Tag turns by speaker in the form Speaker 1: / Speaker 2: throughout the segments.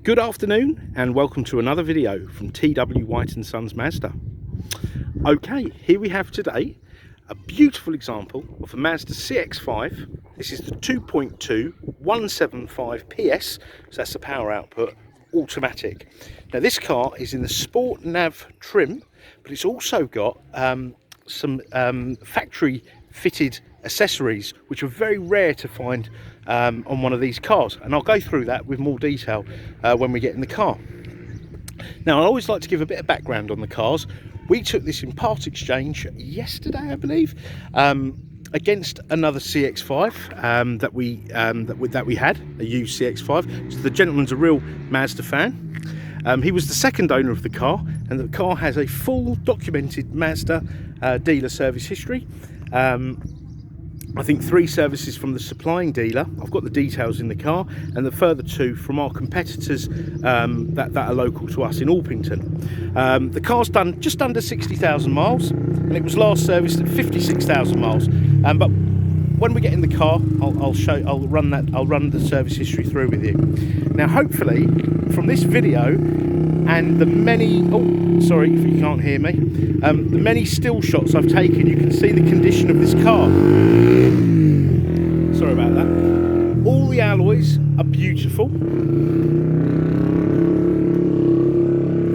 Speaker 1: Good afternoon and welcome to another video from T.W White Sons Mazda. Okay, here we have today a beautiful example of a Mazda CX5. This is the 2.2 175PS, so that's the power output, automatic. Now this car is in the Sport Nav trim, but it's also got some factory fitted accessories which are very rare to find on one of these cars, and I'll go through that with more detail when we get in the car. Now I always like to give a bit of background on the cars. We took this in part exchange yesterday, I believe, against another CX5 that we had, a used CX5. So the gentleman's a real Mazda fan. He was the second owner of the car, and the car has a full documented Mazda dealer service history. I think 3 services from the supplying dealer. I've got the details in the car, and the further 2 from our competitors that are local to us in Orpington. The car's done just under 60,000 miles, and it was last serviced at 56,000 miles. But when we get in the car, I'll run the service history through with you. Now, hopefully, from this video and the many, sorry if you can't hear me, the many still shots I've taken, you can see the condition of this car. Sorry about that. All the alloys are beautiful.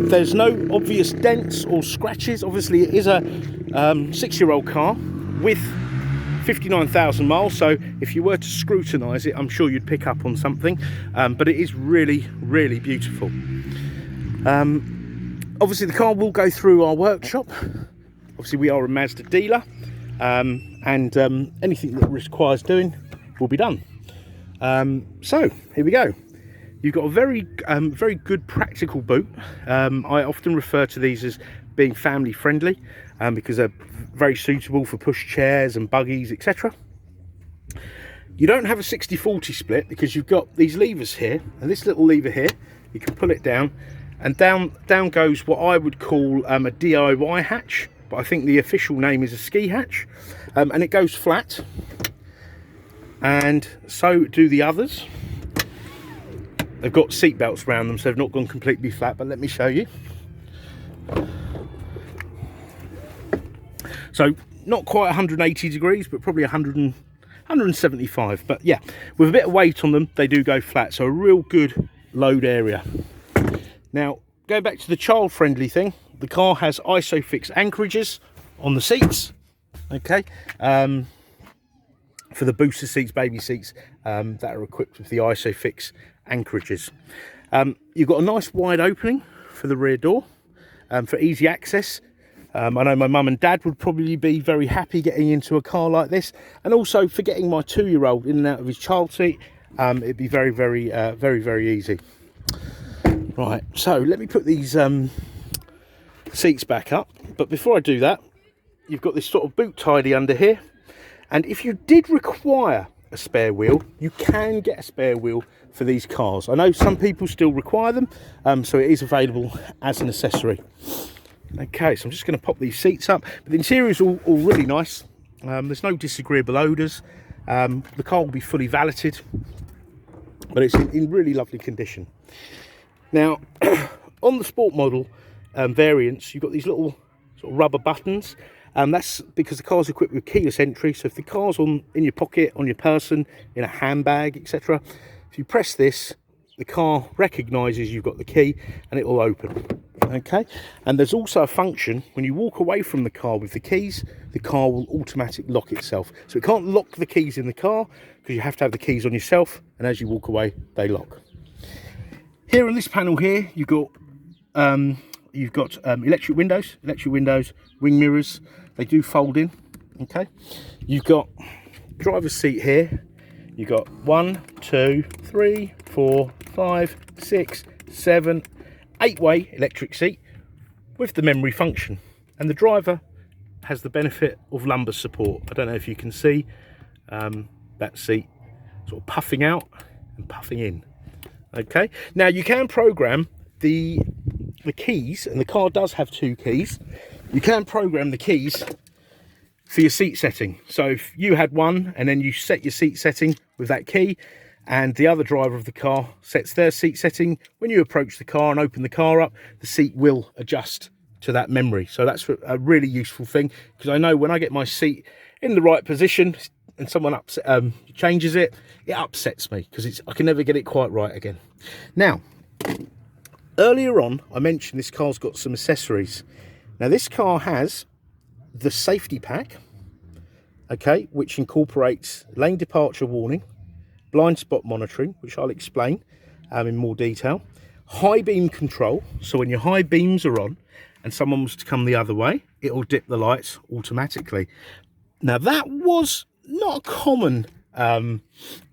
Speaker 1: There's no obvious dents or scratches. Obviously it is a 6-year-old car with 59,000 miles, so if you were to scrutinise it, I'm sure you'd pick up on something, but it is really beautiful. Obviously the car will go through our workshop. Obviously we are a Mazda dealer, and anything that requires doing will be done. So here we go. You've got a very good practical boot. I often refer to these as being family friendly because they're very suitable for push chairs and buggies, etc. You don't have a 60-40 split because you've got these levers here, and this little lever here, you can pull it down, and down goes what I would call a DIY hatch, but I think the official name is a ski hatch, and it goes flat, and so do the others. They've got seat belts around them, so they've not gone completely flat, but let me show you. So not quite 180 degrees, but probably 175, but yeah, with a bit of weight on them, they do go flat, so a real good load area. Now, going back to the child-friendly thing, the car has ISOFIX anchorages on the seats, okay, for the booster seats, baby seats, that are equipped with the ISOFIX anchorages. You've got a nice wide opening for the rear door for easy access. I know my mum and dad would probably be very happy getting into a car like this, and also for getting my 2-year-old in and out of his child seat, it'd be very easy. Right, so let me put these seats back up, but before I do that, you've got this sort of boot tidy under here, and if you did require a spare wheel, you can get a spare wheel for these cars. I know some people still require them, so it is available as an accessory. Okay, so I'm just going to pop these seats up, but the interior is all really nice. There's no disagreeable odours. The car will be fully valeted, but it's in really lovely condition. Now, on the sport model variants, you've got these little sort of rubber buttons. That's because the car's equipped with keyless entry, so if the car's in your pocket, on your person, in a handbag, etc., if you press this, the car recognises you've got the key and it will open. Okay, and there's also a function when you walk away from the car with the keys, the car will automatically lock itself. So it can't lock the keys in the car because you have to have the keys on yourself, and as you walk away, they lock. Here on this panel here, you've got electric windows, wing mirrors. They do fold in. Okay, you've got driver's seat here. You've got 1, 2, 3, 4, 5, 6, 7, 8-way electric seat with the memory function, and the driver has the benefit of lumbar support. I don't know if you can see that seat sort of puffing out and puffing in. Okay, now you can program the keys, and the car does have 2 keys. You can program the keys for your seat setting. So if you had one and then you set your seat setting with that key, and the other driver of the car sets their seat setting. When you approach the car and open the car up, the seat will adjust to that memory. So that's a really useful thing, because I know when I get my seat in the right position and someone changes it, it upsets me, because I can never get it quite right again. Now, earlier on I mentioned this car's got some accessories. Now this car has the safety pack, okay, which incorporates lane departure warning, blind spot monitoring, which I'll explain in more detail, high beam control, so when your high beams are on and someone was to come the other way, it will dip the lights automatically. Now that was not a common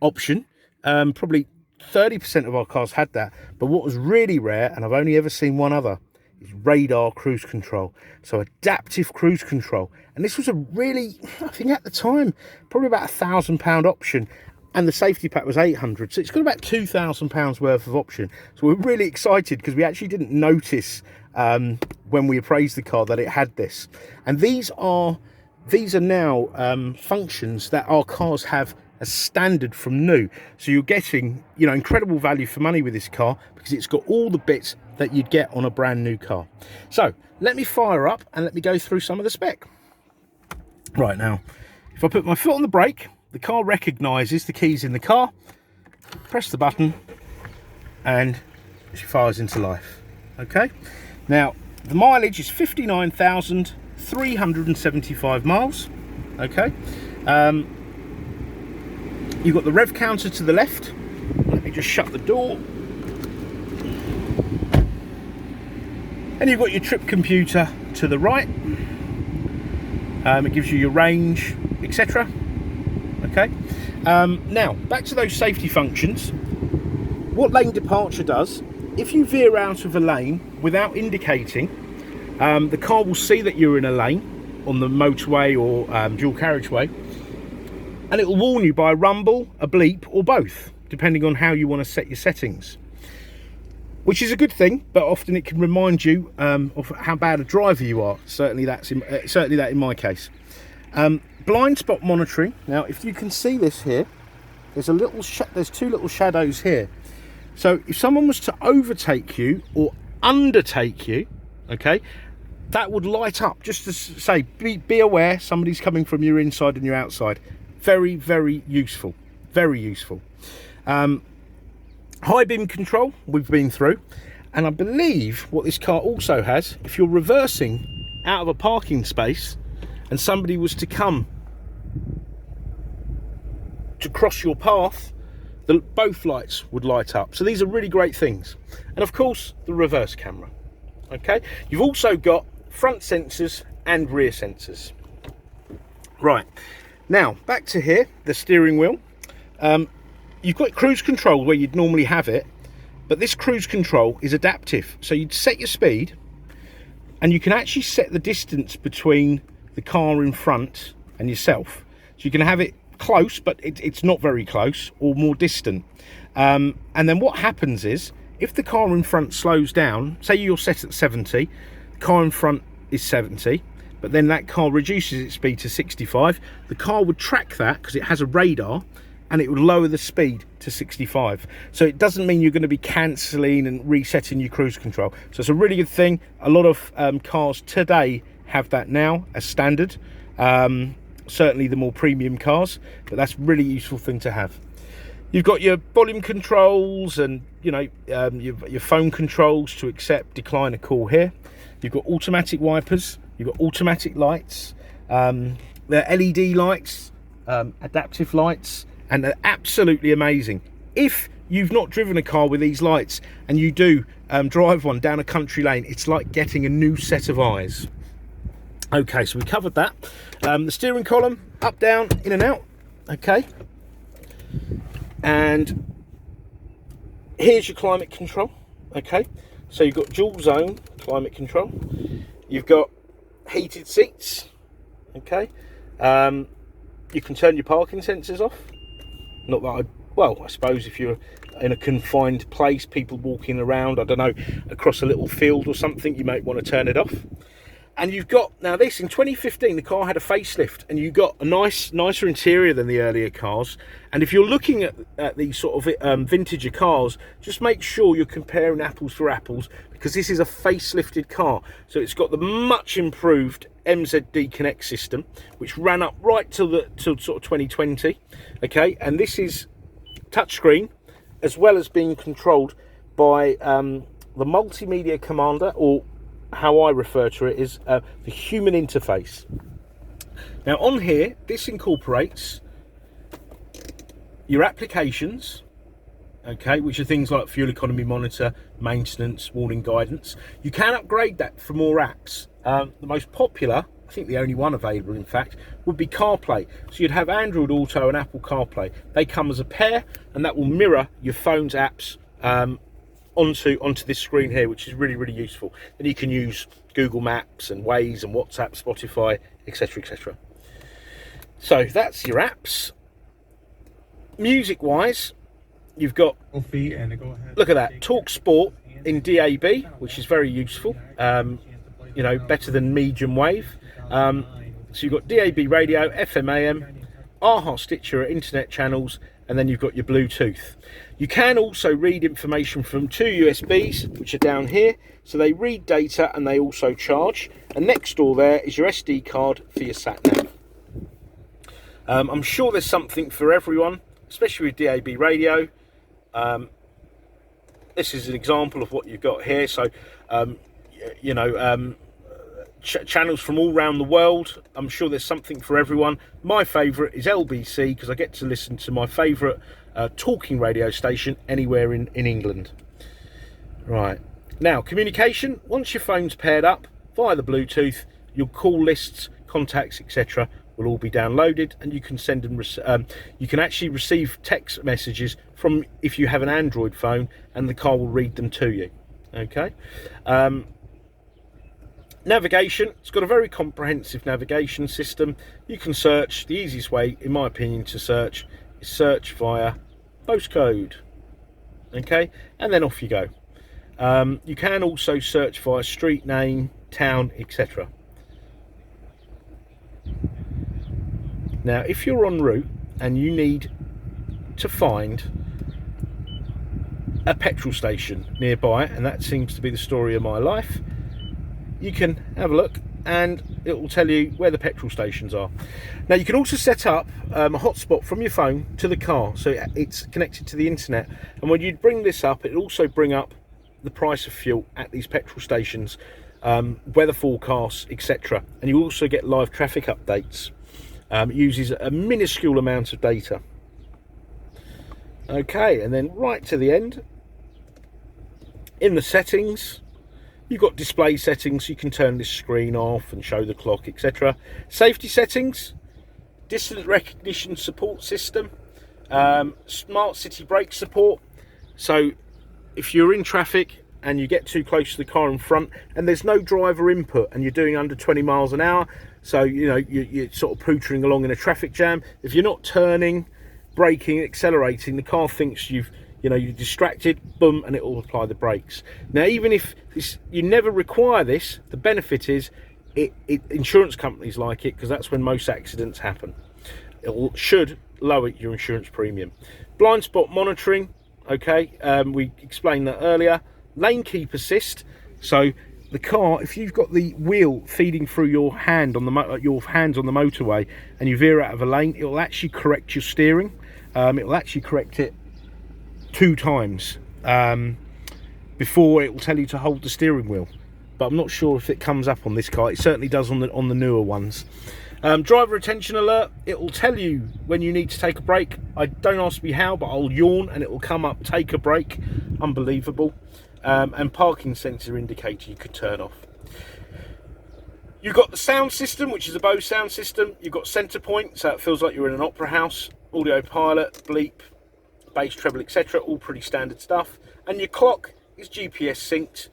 Speaker 1: option. Probably 30% of our cars had that, but what was really rare, and I've only ever seen one other, is radar cruise control. So adaptive cruise control, and this was a really, I think at the time, probably about £1,000 option, and the safety pack was 800, so it's got about £2,000 worth of option. So we're really excited, because we actually didn't notice when we appraised the car that it had this. And these are now functions that our cars have as standard from new. So you're getting, you know, incredible value for money with this car, because it's got all the bits that you'd get on a brand new car. So let me fire up and let me go through some of the spec. Right, now, if I put my foot on the brake, the car recognises the keys in the car, press the button, and she fires into life. Okay, now the mileage is 59,375 miles. Okay, you've got the rev counter to the left. Let me just shut the door. And you've got your trip computer to the right. It gives you your range, etc. Okay. Now, back to those safety functions. What lane departure does, if you veer out of a lane without indicating, the car will see that you're in a lane on the motorway or dual carriageway, and it will warn you by a rumble, a bleep, or both, depending on how you want to set your settings. Which is a good thing, but often it can remind you of how bad a driver you are. Certainly that in my case. Blind spot monitoring. Now, if you can see this here, there's two little shadows here. So if someone was to overtake you or undertake you, okay, that would light up just to say, be aware somebody's coming from your inside and your outside. Very, very useful. Very useful. High beam control, we've been through, and I believe what this car also has, if you're reversing out of a parking space and somebody was to come to cross your path, both lights would light up. So these are really great things. And of course, the reverse camera. Okay, you've also got front sensors and rear sensors. Right, now back to here, the steering wheel. You've got cruise control where you'd normally have it, but this cruise control is adaptive. So you'd set your speed, and you can actually set the distance between the car in front and yourself. So you can have it close, but it's not very close, or more distant. And then what happens is, if the car in front slows down, say you're set at 70, the car in front is 70, but then that car reduces its speed to 65, the car would track that because it has a radar, and it would lower the speed to 65. So it doesn't mean you're going to be cancelling and resetting your cruise control. So it's a really good thing. A lot of cars today have that now as standard. Certainly the more premium cars, but that's a really useful thing to have. You've got your volume controls and, you know, your phone controls to accept, decline a call here. You've got automatic wipers. You've got automatic lights. They're LED lights, adaptive lights, and they're absolutely amazing. If you've not driven a car with these lights and you do drive one down a country lane, it's like getting a new set of eyes. Okay, so we covered that. The steering column, up, down, in and out. Okay. And here's your climate control. Okay, so you've got dual zone climate control. You've got heated seats. Okay. You can turn your parking sensors off. Not that I suppose if you're in a confined place, people walking around, I don't know, across a little field or something, you might want to turn it off. And you've got, now this, in 2015, the car had a facelift, and you got a nicer interior than the earlier cars. And if you're looking at these sort of vintage cars, just make sure you're comparing apples for apples, because this is a facelifted car. So it's got the much improved MZD Connect system, which ran up right till sort of 2020. Okay, and this is touchscreen, as well as being controlled by the multimedia commander, or how I refer to it is the human interface. Now on here, this incorporates your applications, okay, which are things like fuel economy monitor, maintenance, warning guidance. You can upgrade that for more apps. The most popular, I think the only one available in fact, would be CarPlay. So you'd have Android Auto and Apple CarPlay. They come as a pair, and that will mirror your phone's apps onto this screen here, which is really useful. Then you can use Google Maps and Waze and WhatsApp, Spotify, etc, etc. So that's your apps. Music wise, you've got, look at that, Talk Sport in DAB, which is very useful, you know, better than medium wave. So you've got DAB radio, FM AM, AHA Stitcher internet channels, and then you've got your Bluetooth. You can also read information from two USBs, which are down here. So they read data and they also charge. And next door there is your SD card for your sat nav. I'm sure there's something for everyone, especially with DAB radio. This is an example of what you've got here. So, you know, channels from all around the world. I'm sure there's something for everyone. My favourite is LBC, because I get to listen to my favourite talking radio station anywhere in England. Right, now communication, once your phone's paired up via the Bluetooth, your call lists, contacts, etc. will all be downloaded, and you can send and you can actually receive text messages from, if you have an Android phone, and the car will read them to you. Okay. Navigation, it's got a very comprehensive navigation system. You can search. The easiest way, in my opinion, to search is search via postcode. Okay, and then off you go. You can also search via street name, town, etc. Now, if you're en route and you need to find a petrol station nearby, and that seems to be the story of my life, you can have a look and it will tell you where the petrol stations are. Now you can also set up a hotspot from your phone to the car, so it's connected to the internet, and when you bring this up, it'll also bring up the price of fuel at these petrol stations, weather forecasts, etc. And you also get live traffic updates. It uses a minuscule amount of data. Okay, and then right to the end, in the settings, you've got display settings. You can turn this screen off and show the clock, etc. Safety settings, distance recognition support system, smart city brake support. So if you're in traffic and you get too close to the car in front and there's no driver input and you're doing under 20 miles an hour, so you know you're sort of pootering along in a traffic jam, if you're not turning, braking, accelerating, the car thinks you're distracted, boom, and it will apply the brakes. Now, even if you never require this, the benefit is insurance companies like it, because that's when most accidents happen. It should lower your insurance premium. Blind spot monitoring, okay, we explained that earlier. Lane keep assist, so the car, if you've got the wheel feeding through your hands on the motorway and you veer out of a lane, it will actually correct your steering. It will actually correct it 2 times before it will tell you to hold the steering wheel, but I'm not sure if it comes up on this car. It certainly does on the newer ones. Driver attention alert, it will tell you when you need to take a break. Don't ask me how, but I'll yawn and it will come up, take a break. Unbelievable. And parking sensor indicator you could turn off. You've got the sound system, which is a Bose sound system. You've got center point, so it feels like you're in an opera house. Audio pilot, bleep, bass, treble, etc. All pretty standard stuff. And your clock is GPS synced,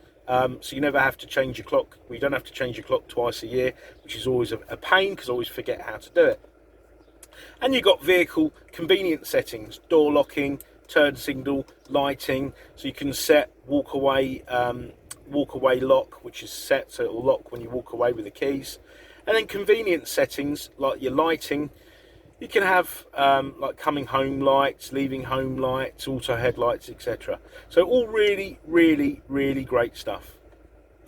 Speaker 1: so you never have to change your clock. Well, you don't have to change your clock twice a year, which is always a pain because I always forget how to do it. And you've got vehicle convenience settings, door locking, turn signal, lighting, so you can set walk away walk away lock, which is set so it will lock when you walk away with the keys. And then convenient settings like your lighting. You can have like coming home lights, leaving home lights, auto headlights, etc. So all really, really, really great stuff.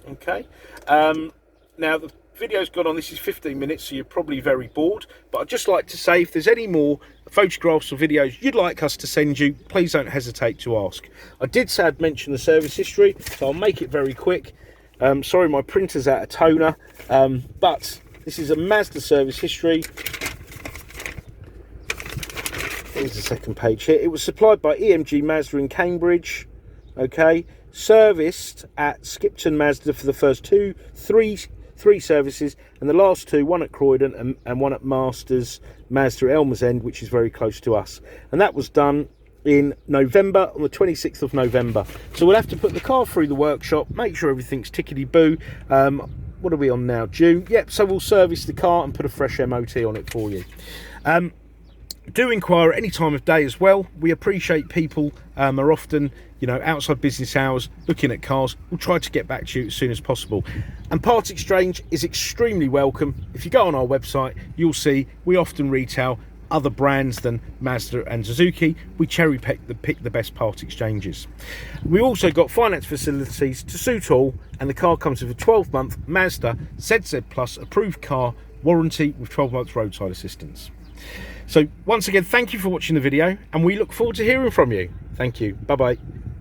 Speaker 1: Okay. Now the video's gone on. This is 15 minutes, so you're probably very bored. But I'd just like to say, if there's any more photographs or videos you'd like us to send you, please don't hesitate to ask. I did say I'd mention the service history, so I'll make it very quick. Sorry, my printer's out of toner, but this is a Mazda service history. Here's the second page here. It was supplied by EMG Mazda in Cambridge. Okay, serviced at Skipton Mazda for the first three services, and the last two, one at Croydon and one at Masters Mazda at Elmer's End, which is very close to us. And that was done in November, on the 26th of November. So we'll have to put the car through the workshop, make sure everything's tickety-boo. What are we on now? June? Yep, so we'll service the car and put a fresh MOT on it for you. Do inquire at any time of day as well. We appreciate people are often, you know, outside business hours looking at cars. We'll try to get back to you as soon as possible. And part exchange is extremely welcome. If you go on our website, you'll see we often retail other brands than Mazda and Suzuki. We cherry pick the best part exchanges. We also got finance facilities to suit all, and the car comes with a 12-month Mazda ZZ Plus approved car warranty with 12 months roadside assistance. So once again, thank you for watching the video, and we look forward to hearing from you. Thank you. Bye bye.